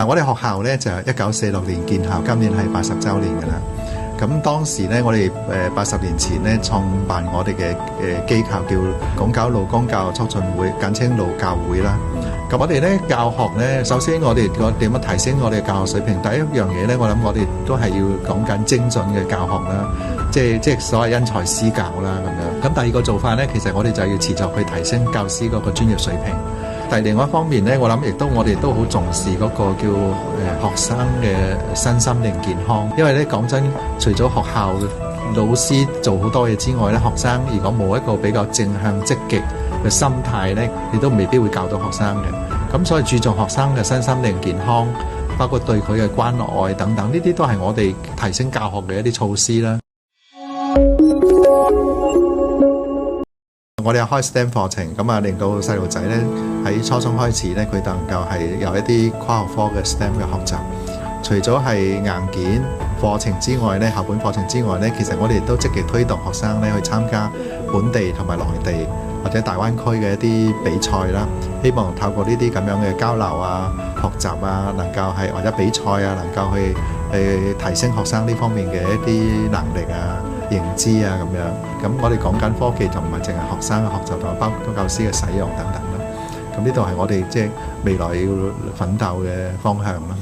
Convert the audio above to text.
我哋學校咧就1946年建校，今年係80週年㗎啦。咁當時咧，我哋80年前咧創辦我哋嘅機構叫港九勞工教育促進會，簡稱勞教會啦。咁我哋咧教學咧，首先我哋點樣提升我哋嘅教學水平？第一樣嘢咧，我諗我哋都係要講緊精準嘅教學啦，即係所謂因材施教啦咁樣。咁第二個做法咧，其實我哋就要持續去提升教師嗰個專業水平。但係另外一方面咧，我諗我哋都好重視嗰個叫學生嘅身心靈健康，因為咧講真，除咗學校老師做好多嘢之外咧，學生如果冇一個比較正向積極嘅心態咧，你都未必會教到學生嘅。咁所以注重學生嘅身心靈健康，包括對佢嘅關愛等等，呢啲都係我哋提升教學嘅一啲措施啦。我哋有開 STEM 課程，咁啊令到細路仔咧喺初中開始咧，佢能夠係有一啲跨學科嘅 STEM 嘅學習。除咗係硬件課程之外咧，校本課程之外咧，其實我哋都積極推動學生咧去參加本地同埋內地或者大灣區嘅一啲比賽啦。希望透過呢啲咁樣嘅交流啊、學習啊，能夠係或者比賽啊，能夠去提升學生呢方面嘅一啲能力啊、認知啊咁樣。咁我哋講緊科技就唔係淨係學生嘅學習，同埋包括教師嘅使用等等啦。咁呢度係我哋即係未來要奮鬥嘅方向啦。